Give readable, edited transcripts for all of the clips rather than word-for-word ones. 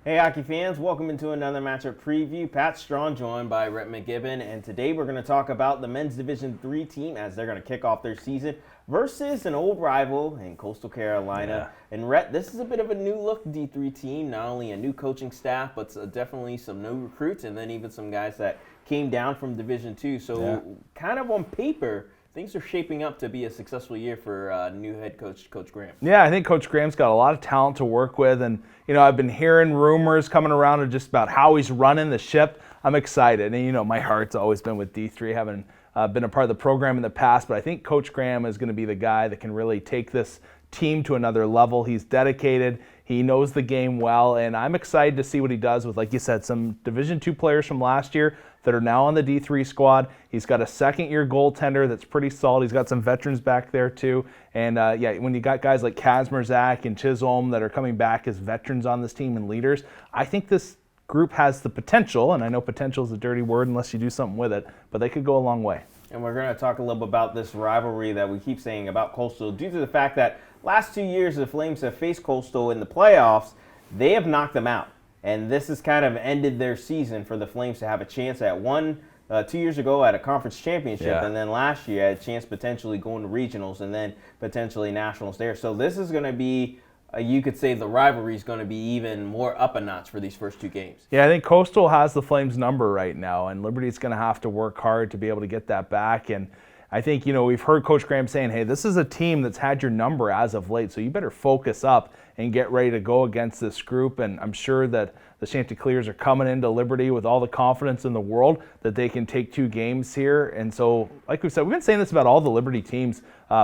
Hey hockey fans, welcome into another matchup preview. Pat Strong joined by Rhett McGibbon, and today we're going to talk about the men's Division III team as they're going to kick off their season versus an old rival in Coastal Carolina. And Rhett, this is a bit of a new look D3 team, not only a new coaching staff, but definitely some new recruits and then even some guys that came down from Division II. So kind of on paper, things are shaping up to be a successful year for new head coach, Coach Graham. Yeah, I think Coach Graham's got a lot of talent to work with. And, you know, I've been hearing rumors coming around of just about how he's running the ship. I'm excited. And, you know, my heart's always been with D3, having been a part of the program in the past. But I think Coach Graham is going to be the guy that can really take this team to another level. He's dedicated. He knows the game well. And I'm excited to see what he does with, like you said, some Division II players from last year that are now on the D3 squad. He's got a second-year goaltender that's pretty solid. He's got some veterans back there, too. And, when you got guys like Kazmerzak and Chisholm that are coming back as veterans on this team and leaders, I think this group has the potential, and I know potential is a dirty word unless you do something with it, but they could go a long way. And we're going to talk a little bit about this rivalry that we keep saying about Coastal due to the fact that last 2 years the Flames have faced Coastal in the playoffs. They have knocked them out. And this has kind of ended their season for the Flames to have a chance at 2 years ago at a conference championship, and then last year had a chance potentially going to regionals and then potentially nationals there. So this is going to be, you could say the rivalry is going to be even more up a notch for these first two games. Yeah, I think Coastal has the Flames number right now, and Liberty's going to have to work hard to be able to get that back. And I think, you know, we've heard Coach Graham saying, hey, this is a team that's had your number as of late, so you better focus up and get ready to go against this group. And I'm sure that the Chanticleers are coming into Liberty with all the confidence in the world that they can take two games here. And so, like we said, we've been saying this about all the Liberty teams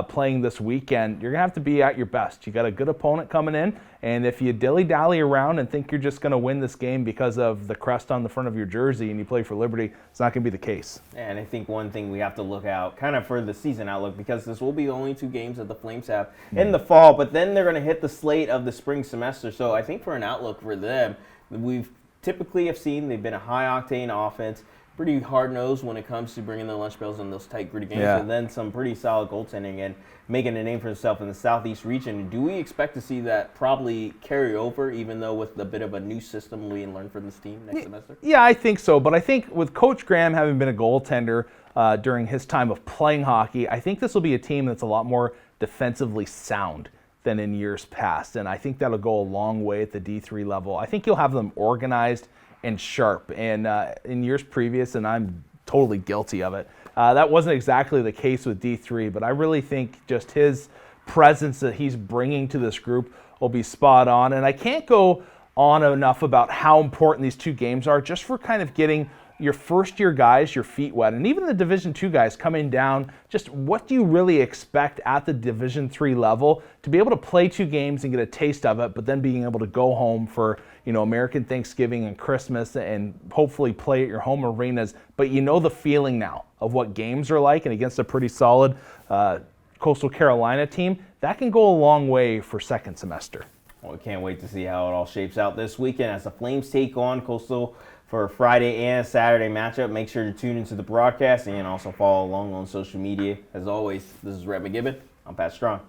playing this weekend. You're going to have to be at your best. You got a good opponent coming in, and if you dilly-dally around and think you're just going to win this game because of the crest on the front of your jersey and you play for Liberty, it's not going to be the case. And I think one thing we have to look out kind of for the season outlook, because this will be the only two games that the Flames have in the fall, but then they're going to hit the slate of the spring semester. So I think for an outlook for them, we've typically have seen they've been a high-octane offense, pretty hard-nosed when it comes to bringing the lunch bells in those tight, gritty games, and then some pretty solid goaltending and making a name for himself in the Southeast region. Do we expect to see that probably carry over, even though with a bit of a new system we learn from this team next semester? Yeah, I think so. But I think with Coach Graham having been a goaltender during his time of playing hockey, I think this will be a team that's a lot more defensively sound than in years past. And I think that'll go a long way at the D3 level. I think you'll have them organized and sharp. And in years previous, and I'm totally guilty of it, that wasn't exactly the case with D3, but I really think just his presence that he's bringing to this group will be spot on. And I can't go on enough about how important these two games are just for kind of getting your first-year guys, your feet wet, and even the Division II guys coming down, just what do you really expect at the Division III level to be able to play two games and get a taste of it, but then being able to go home for, you know, American Thanksgiving and Christmas and hopefully play at your home arenas, but you know the feeling now of what games are like, and against a pretty solid Coastal Carolina team, that can go a long way for second semester. Well, we can't wait to see how it all shapes out this weekend as the Flames take on Coastal for a Friday and Saturday matchup. Make sure to tune into the broadcast and also follow along on social media. As always, this is Rhett McGibbon. I'm Pat Strong.